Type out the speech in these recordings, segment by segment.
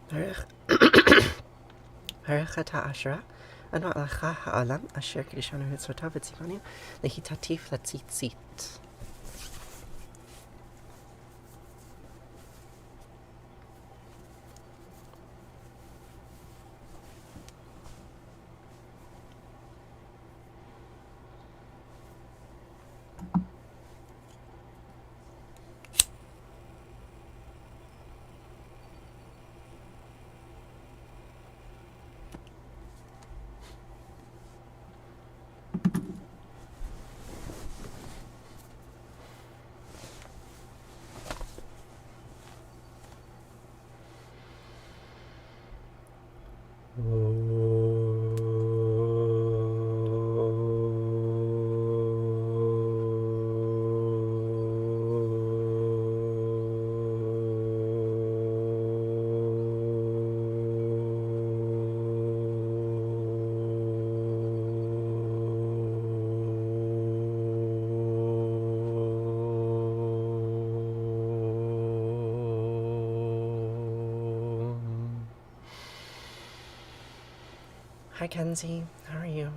Baruch atah Asherah, Anu Alecha ha'olam, Asher Kiddushanu Mitzvotav v'tzivanu, Lehitatif latzitzit. Hi Kenzie, how are you?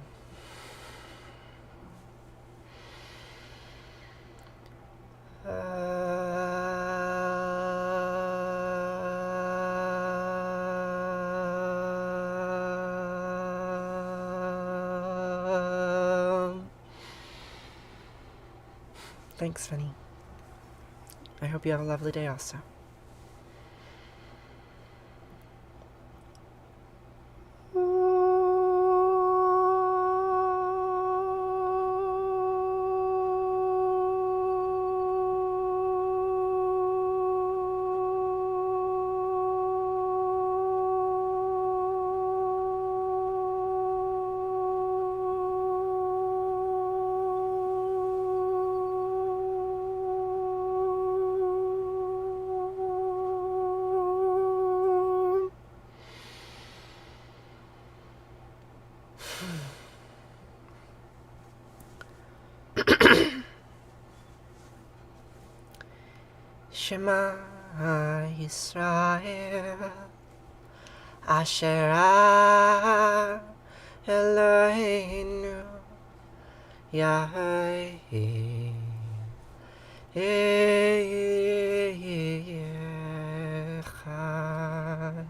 Thanks, Vinny. I hope you have a lovely day also. Shema Yisrael Asher Eloheinu Yahweh Echad.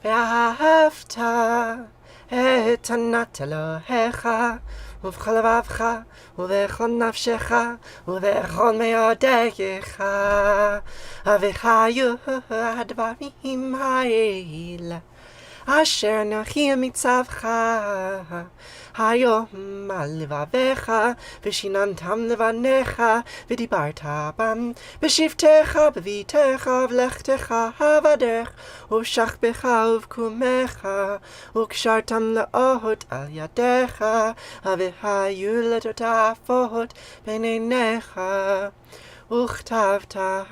ואהבת את ענת אלוהיך ובכל לבבך ובכל נפשך ובכל מאודך והיו הדברים האלה אשר אנוכי מצווך היום על לבביך ושיננתם לבניך ודיברת בם בשבתך בביתך ולכתך בדרך ובשכבך ובקומך וקשרתם לאות על ידיך והיו לטוטפות בין עיניך וכתבתם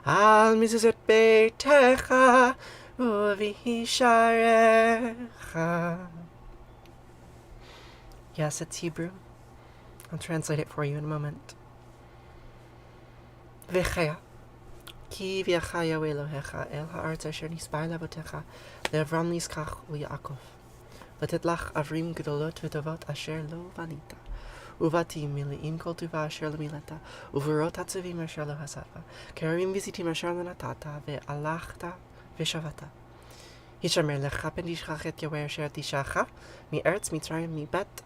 על מזוזות ביתך ובשעריך. Yes, it's Hebrew. I'll translate it for you in a moment. V'chaya, ki v'yacha Yahweh Elohecha el ha'aretz asher nisbar labotecha le'Avram liskach u'Yaakov לתת לך אברים גדולות וטובות אשר לא בנית ובתים מלאים כל טובה אשר לא מילאת ובורות עצובים אשר לא עשת כרמים וזיתים אשר לא נתת והלכת ושבת. הישמר לך פן תשכח את יהוה אשר תישך מארץ מצרים מבית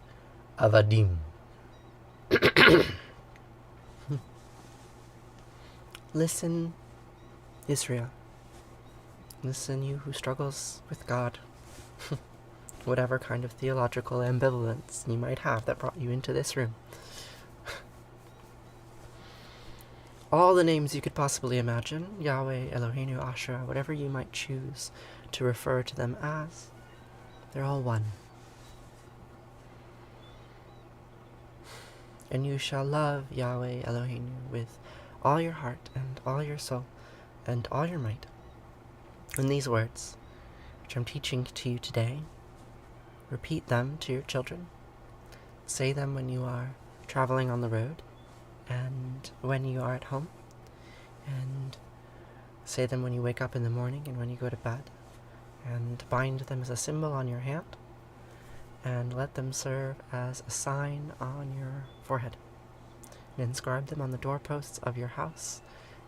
עבדים. Listen, Israel. Listen, you who struggles with God. Whatever kind of theological ambivalence you might have that brought you into this room. All the names you could possibly imagine, Yahweh, Eloheinu, Asherah, whatever you might choose to refer to them as, they're all one. And you shall love Yahweh Eloheinu with all your heart and all your soul and all your might. And these words, which I'm teaching to you today, Repeat them to your children. Say them when you are traveling on the road and when you are at home. And say them when you wake up in the morning and when you go to bed. And bind them as a symbol on your hand. And let them serve as a sign on your forehead. And inscribe them on the doorposts of your house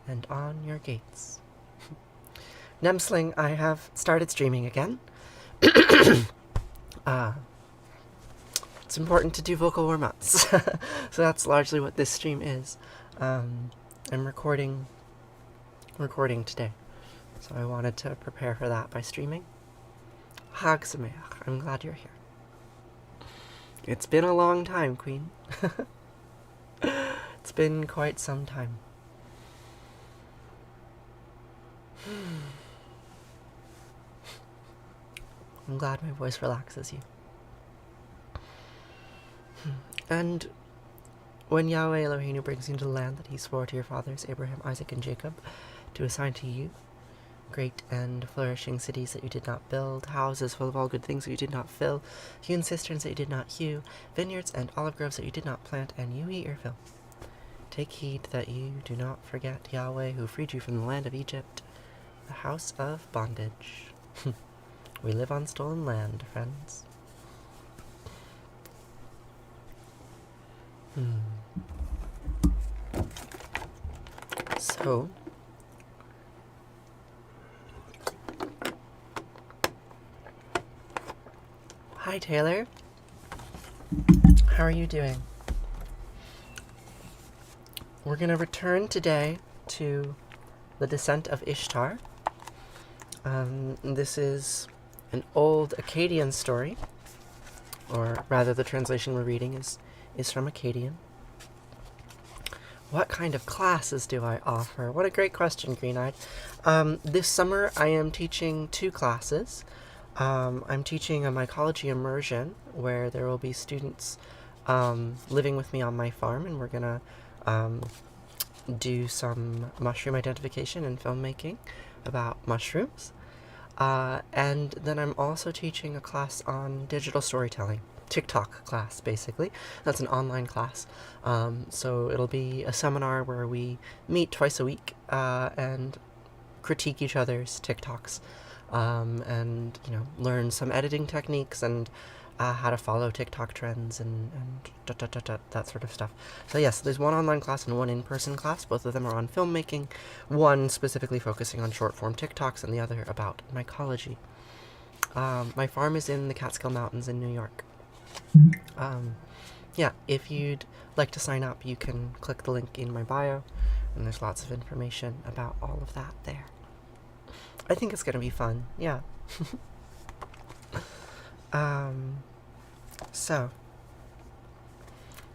and on your gates. Nemsling, I have started streaming again. It's important to do vocal warm-ups. So that's largely what this stream is. I'm recording today. So I wanted to prepare for that by streaming. Hag Sameach, I'm glad you're here. It's been a long time, Queen. It's been quite some time. I'm glad my voice relaxes you. And when Yahweh Eloheinu brings you into the land that he swore to your fathers, Abraham, Isaac, and Jacob, to assign to you, great and flourishing cities that you did not build, houses full of all good things that you did not fill, hewn cisterns that you did not hew, vineyards and olive groves that you did not plant, and you eat your fill. Take heed that you do not forget Yahweh, who freed you from the land of Egypt, the house of bondage. We live on stolen land, friends. So, hi Taylor. How are you doing? We're going to return today to the descent of Ishtar. This is an old Akkadian story, or rather the translation we're reading is from Akkadian. What kind of classes do I offer? What a great question, Green-Eyed. This summer I am teaching 2 classes. I'm teaching a mycology immersion where there will be students living with me on my farm, and we're going to do some mushroom identification and filmmaking about mushrooms. And then I'm also teaching a class on digital storytelling. TikTok class, basically. That's an online class. So it'll be a seminar where we meet twice a week and critique each other's TikToks and, learn some editing techniques and how to follow TikTok trends and that sort of stuff. So yes, there's one online class and one in-person class. Both of them are on filmmaking. One specifically focusing on short-form TikToks and the other about mycology. My farm is in the Catskill Mountains in New York. Yeah, if you'd like to sign up, you can click the link in my bio, and there's lots of information about all of that there. I think it's gonna be fun, yeah. So,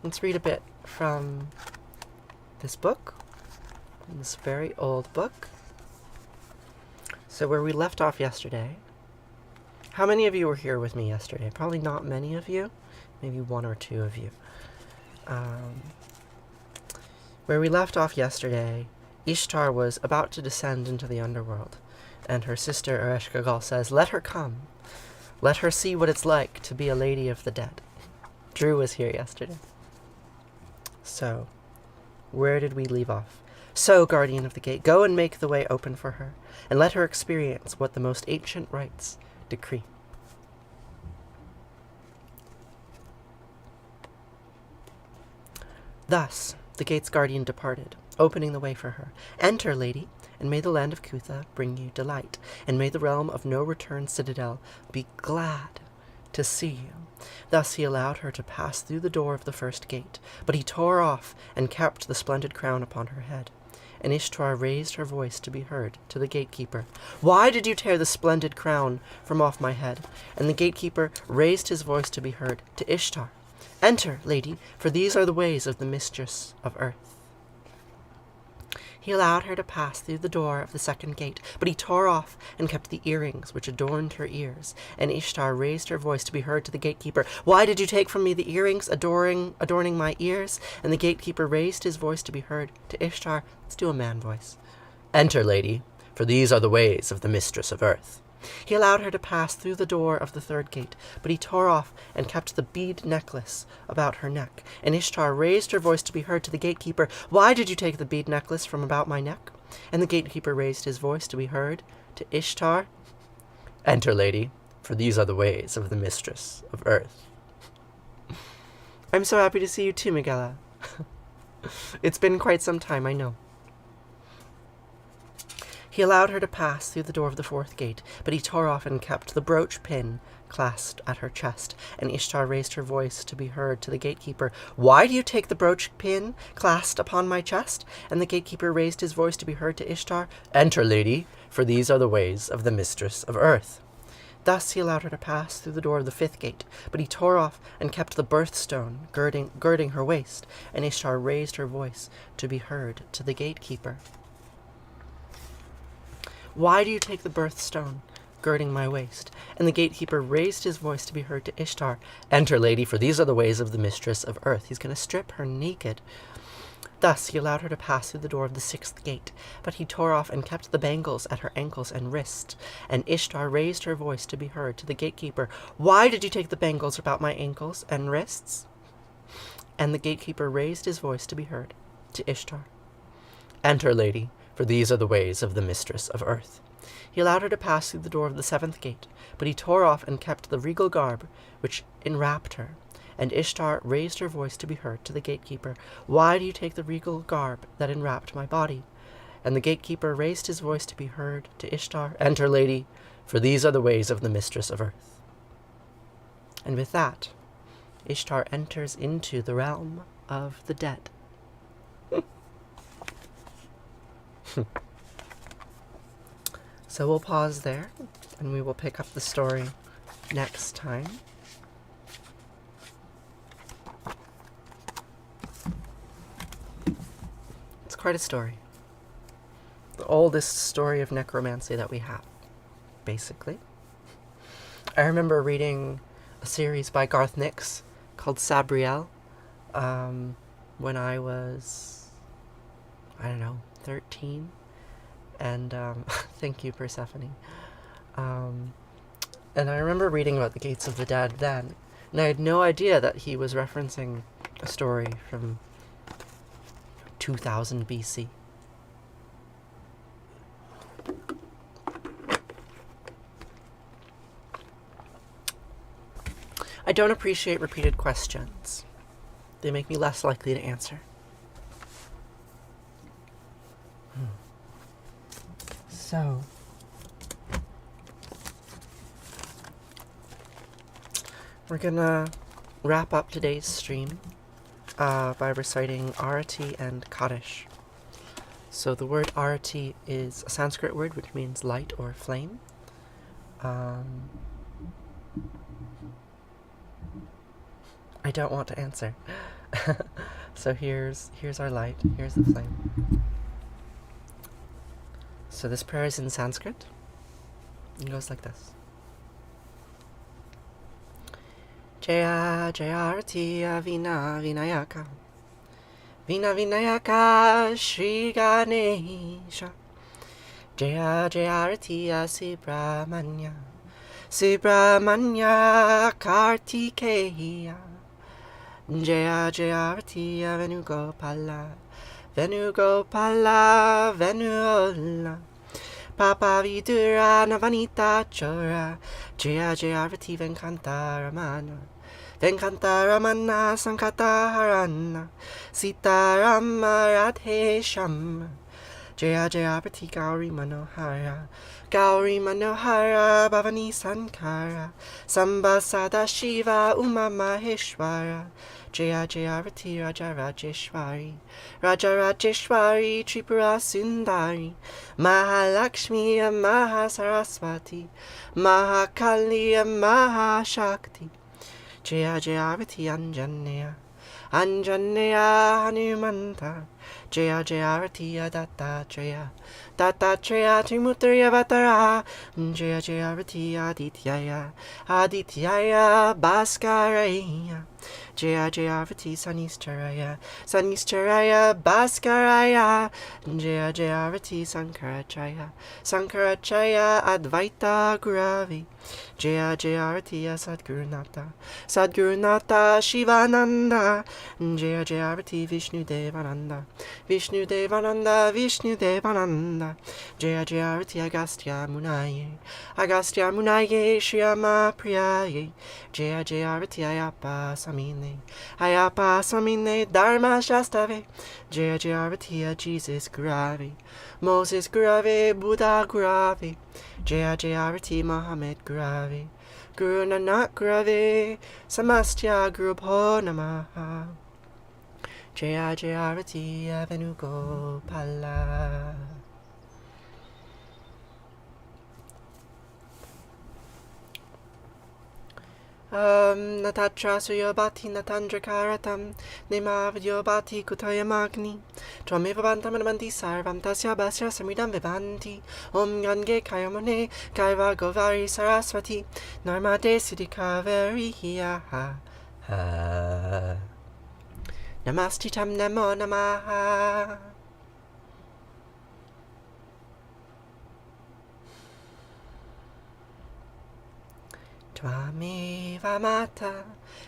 let's read a bit from this book, this very old book. So where we left off yesterday, how many of you were here with me yesterday? Probably not many of you, maybe 1 or 2 of you. Where we left off yesterday, Ishtar was about to descend into the underworld, and her sister Ereshkigal says, "Let her come. Let her see what it's like to be a lady of the dead." Drew was here yesterday. So, where did we leave off? "So, guardian of the gate, go and make the way open for her, and let her experience what the most ancient rites decree." Thus the gate's guardian departed, opening the way for her. "Enter, lady, and may the land of Kutha bring you delight, and may the realm of no return citadel be glad to see you." Thus he allowed her to pass through the door of the first gate, but he tore off and kept the splendid crown upon her head. And Ishtar raised her voice to be heard to the gatekeeper. "Why did you tear the splendid crown from off my head?" And the gatekeeper raised his voice to be heard to Ishtar. "Enter, lady, for these are the ways of the mistress of earth." He allowed her to pass through the door of the second gate, but he tore off and kept the earrings which adorned her ears. And Ishtar raised her voice to be heard to the gatekeeper. "Why did you take from me the earrings adorning my ears?" And the gatekeeper raised his voice to be heard to Ishtar. Let's do a man voice. "Enter, lady, for these are the ways of the mistress of earth." He allowed her to pass through the door of the third gate, but he tore off and kept the bead necklace about her neck. And Ishtar raised her voice to be heard to the gatekeeper, "Why did you take the bead necklace from about my neck?" And the gatekeeper raised his voice to be heard to Ishtar, "Enter, lady, for these are the ways of the mistress of earth." I'm so happy to see you too, Miguela. It's been quite some time, I know. He allowed her to pass through the door of the fourth gate, but he tore off and kept the brooch pin clasped at her chest, and Ishtar raised her voice to be heard to the gatekeeper, "Why do you take the brooch pin clasped upon my chest?" And the gatekeeper raised his voice to be heard to Ishtar, "Enter, lady, for these are the ways of the mistress of earth." Thus he allowed her to pass through the door of the fifth gate, but he tore off and kept the birthstone girding her waist, and Ishtar raised her voice to be heard to the gatekeeper. "Why do you take the birthstone girding my waist?" And the gatekeeper raised his voice to be heard to Ishtar, "Enter, lady, for these are the ways of the mistress of earth." He's going to strip her naked. Thus he allowed her to pass through the door of the sixth gate, but he tore off and kept the bangles at her ankles and wrists, and Ishtar raised her voice to be heard to the gatekeeper, "Why did you take the bangles about my ankles and wrists?" And the gatekeeper raised his voice to be heard to Ishtar, "Enter, lady, for these are the ways of the mistress of earth." He allowed her to pass through the door of the seventh gate, but he tore off and kept the regal garb which enwrapped her, and Ishtar raised her voice to be heard to the gatekeeper, "Why do you take the regal garb that enwrapped my body?" And the gatekeeper raised his voice to be heard to Ishtar, "Enter, lady, for these are the ways of the mistress of earth." And with that, Ishtar enters into the realm of the dead. So we'll pause there, and we will pick up the story next time. It's quite a story. The oldest story of necromancy that we have, basically. I remember reading a series by Garth Nix called Sabriel when I was, 13. And thank you, Persephone. And I remember reading about the Gates of the Dead then, and I had no idea that he was referencing a story from 2000 BC. I don't appreciate repeated questions. They make me less likely to answer. So, we're gonna wrap up today's stream by reciting Arati and Kaddish. So the word Arati is a Sanskrit word which means light or flame. I don't want to answer. So here's our light, here's the flame. So this prayer is in Sanskrit. It goes like this. Jaya Jaya Arati Vina Vinayaka Vina Vinayaka Shri Ganesha Jaya Jaya Arati Subramanya Subramanya Kartikeya Jaya Jaya Arati Venugopala Venugopala Venuola Papa Vidura Navanita Chora Jaya Jaya Arati Venkanta Ramana Venkanta Ramana Sankata Harana Sita Rama Radhe Sham Jaya Jaya Arati Gauri Manohara Gauri Manohara Bhavani Sankara Samba Sada Shiva Uma Maheshwara Jaya Jaya Arati Raja Rajeshwari Raja Rajeshwari Tripura Sundari Mahalakshmi Mahasaraswati Mahakali Mahashakti Jaya Jaya Arati Anjaneya Anjaneya Hanumanta Jaya Jaya Ratiya Dattatreya Dattatreya Trimurtiya Vatara Jaya Jaya Ratiya Adityaya Adityaya Bhaskaraya Jaya Jaya Rati Sanistaraya Sanistaraya Bhaskaraya Jaya Jaya Rati Sankaracharya Sankaracharya Advaita Guravi Jaya Jaya Ratiya Sadgurunata Sadgurunata Shivananda Jaya Jaya Rati Vishnu Devananda Vishnu Devananda Vishnu Devananda Jaya Jaya Rati Agastya Munaye Agastya Munaye Shriyama Priyaye Jaya Jaya Rati Ayapa Samine Ayapa Samine Dharma Shastave Jaya Jaya Rati Jesus Guravi Moses Guravi Buddha Guravi Jaya Jaya Rati Muhammad Guravi Guru Nanak Guravi Samastya Guru Bho Namaha Jaya Jaya Rati Venugopala. Natatra Suyobati Natandrakaratam Nemavyobati Kutayamagni Twameva Bantamanamanti Sarvam Tasya Basya Samridam Vivanti Om Gange Kayamone Kaiva Govari Saraswati Narmade Siddhikaveri Hiyaha Namastitam Namo Namaha. Twameva Mata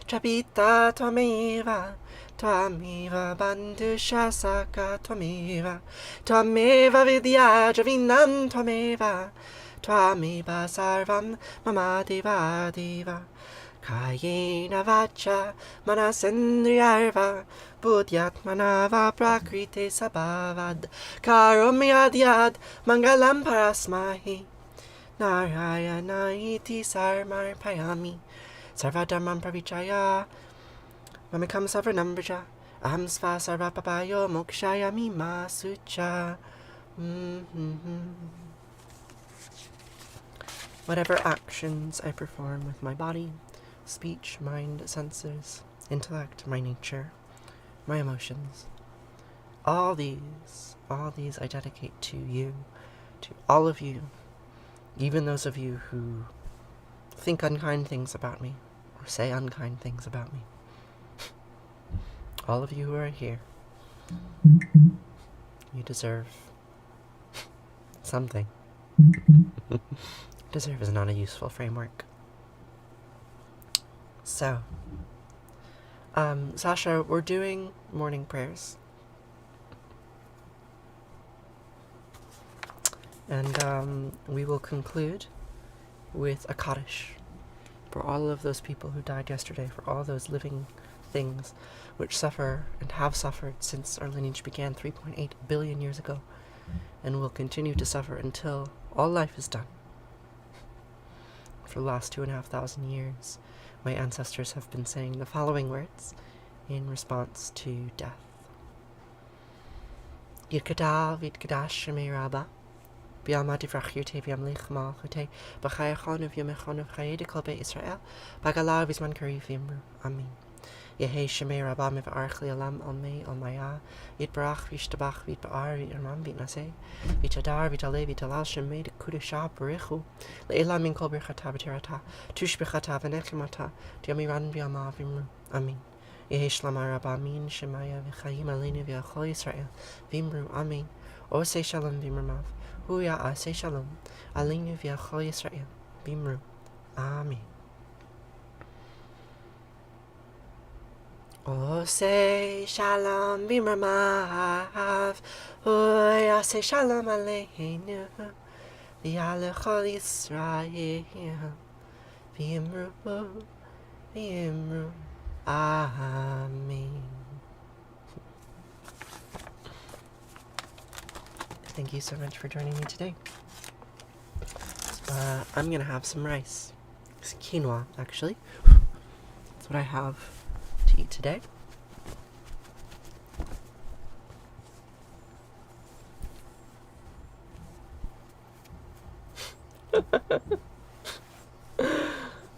Trapita Twameva Twameva Bandusha Saka Twameva Twameva Vidya Javinam Twameva Twameva Sarvam Mama Deva Deva Kayena Vacha Manasendriyarva Buddhyatmanava Prakrite Sabhavad Karomyadyad Mangalam Parasmahi Narayana iti sarmarpayami Sarvadharmam pravichaya Mamikam sarvanambraja Aham sva sarvapapayo mokshaya mima sucha. Whatever actions I perform with my body, speech, mind, senses, intellect, my nature, my emotions, all these I dedicate to you, to all of you, even those of you who think unkind things about me, or say unkind things about me. All of you who are here, you deserve something. Deserve is not a useful framework. So, Sasha, we're doing morning prayers. And we will conclude with a Kaddish for all of those people who died yesterday, for all those living things which suffer and have suffered since our lineage began 3.8 billion years ago, and will continue to suffer until all life is done. For the last 2,500 years, my ancestors have been saying the following words in response to death. Yirkada vidkadash shemiraba. Biamati frachirte viamlich malchute, bachayachon of yomechon of chayede kolbe Israel, bagala visman kari vimru. Amen. Yehe shemei rabam ev archli alam almei almaya, yitbarach vishtabach vitbaar vitramam vitnase, vitadar vitale vitalal shemei de kudesha barichu, le'ela min kol birchata v'tirata, tush birchata v'nechimata, diamiran biama vimru. Amen. Yehe shlama rabamin shemaya v'chayim alenu v'achol Yisrael, vimru. Amen. Ose shalom vimrumav. Huya ase shalom, alinu v'achol Yisrael, bimru. Amen. Ose shalom bimramav, huya ase shalom aleinu, v'alechol Yisrael, bimru, bimru. Amen. Thank you so much for joining me today. I'm gonna have some rice. It's quinoa, actually. That's what I have to eat today.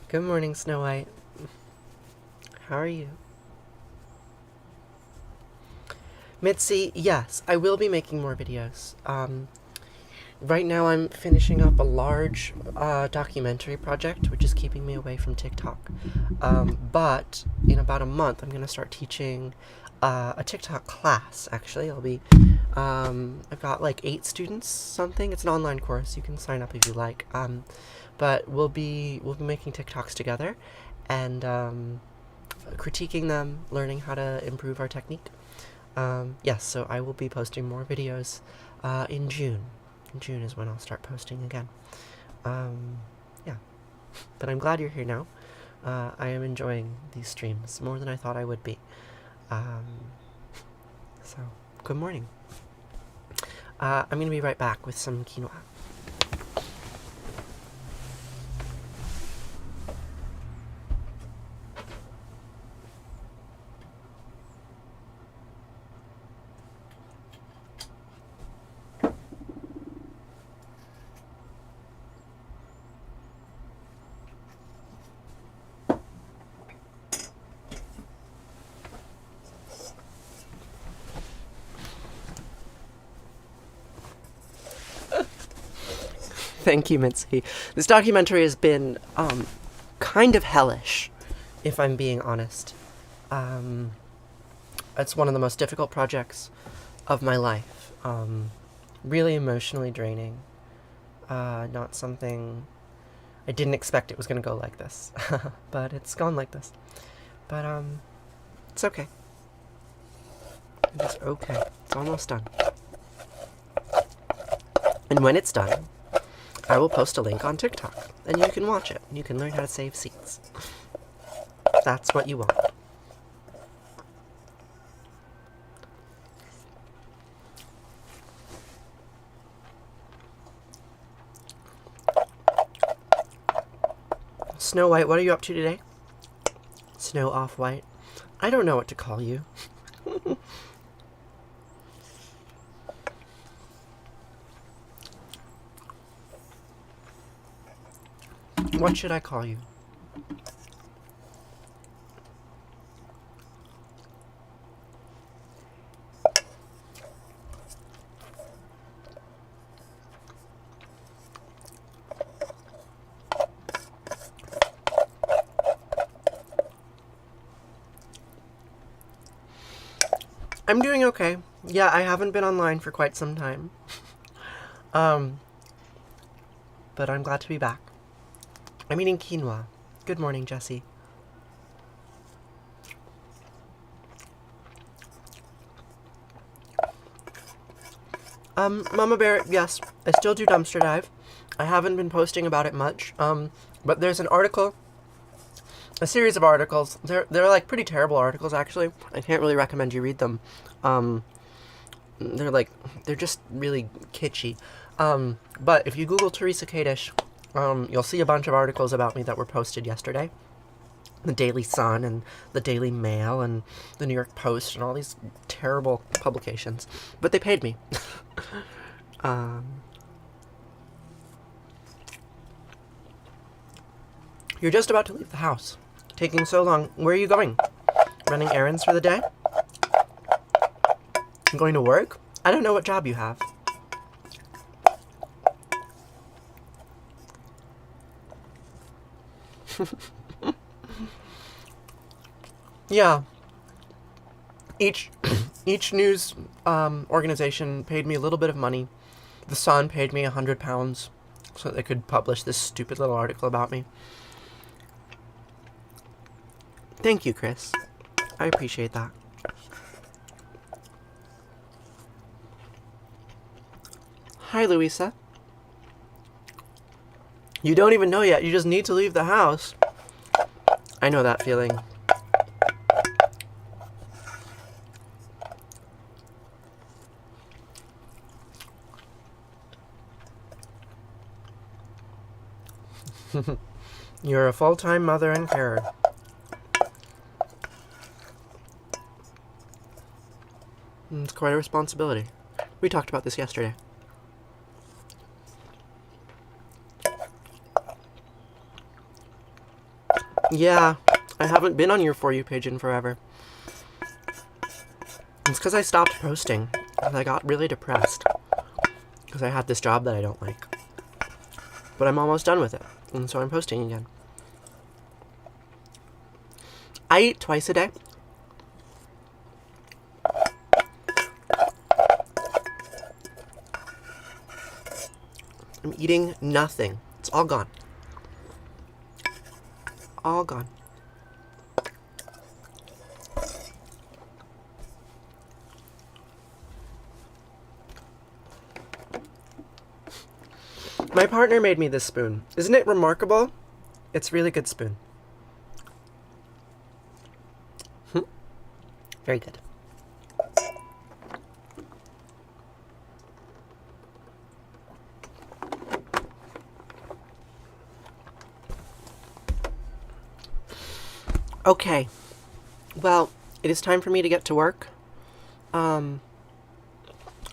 Good morning, Snow White. How are you? Mitzi, yes, I will be making more videos. Right now I'm finishing up a large documentary project, which is keeping me away from TikTok. But in about a month, I'm going to start teaching a TikTok class, actually. I've got like 8 students, something. It's an online course. You can sign up if you like. But we'll be making TikToks together and critiquing them, learning how to improve our technique. Yes, so I will be posting more videos in June. In June is when I'll start posting again. Yeah, but I'm glad you're here now. I am enjoying these streams more than I thought I would be. So, good morning. I'm going to be right back with some quinoa. Thank you, Mitzi. This documentary has been kind of hellish, if I'm being honest. It's one of the most difficult projects of my life. Really emotionally draining. Not something I didn't expect it was going to go like this, but it's gone like this. But it's okay. It's okay. It's almost done. And when it's done, I will post a link on TikTok, and you can watch it. You can learn how to save seats. That's what you want. Snow White, what are you up to today? Snow Off-White. I don't know what to call you. What should I call you? I'm doing okay. Yeah, I haven't been online for quite some time. But I'm glad to be back. I'm eating quinoa. Good morning, Jessie. Mama Bear, yes, I still do dumpster dive. I haven't been posting about it much. But there's an article, a series of articles. They're like pretty terrible articles, actually. I can't really recommend you read them. They're just really kitschy. But if you Google Teresa Kadish, you'll see a bunch of articles about me that were posted yesterday. The Daily Sun and the Daily Mail and the New York Post and all these terrible publications. But they paid me. You're just about to leave the house. Taking so long. Where are you going? Running errands for the day? Going to work? I don't know what job you have. Yeah. Each news organization paid me a little bit of money. The Sun paid me £100 so that they could publish this stupid little article about me. Thank you, Chris. I appreciate that. Hi, Louisa. You don't even know yet. You just need to leave the house. I know that feeling. You're a full-time mother and carer. It's quite a responsibility. We talked about this yesterday. Yeah, I haven't been on your For You page in forever. It's because I stopped posting. And I got really depressed. Because I had this job that I don't like. But I'm almost done with it. And so I'm posting again. I eat twice a day. I'm eating nothing. It's all gone. All gone. My partner made me this spoon. Isn't it remarkable? It's a really good spoon. Very good. Okay. Well, it is time for me to get to work. I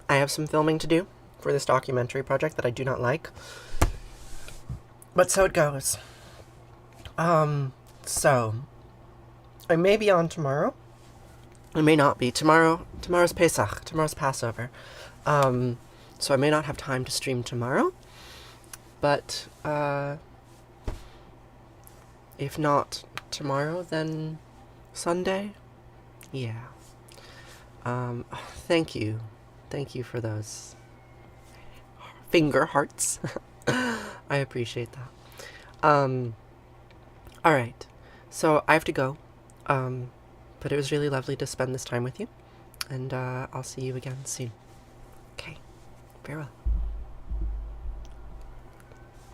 have some filming to do for this documentary project that I do not like. But so it goes. So I may be on tomorrow. I may not be. Tomorrow's Pesach. Tomorrow's Passover. So I may not have time to stream tomorrow. But if not tomorrow, then Sunday? Yeah. Thank you. Thank you for those finger hearts. I appreciate that. Alright. So I have to go. But it was really lovely to spend this time with you. And I'll see you again soon. Okay. Farewell.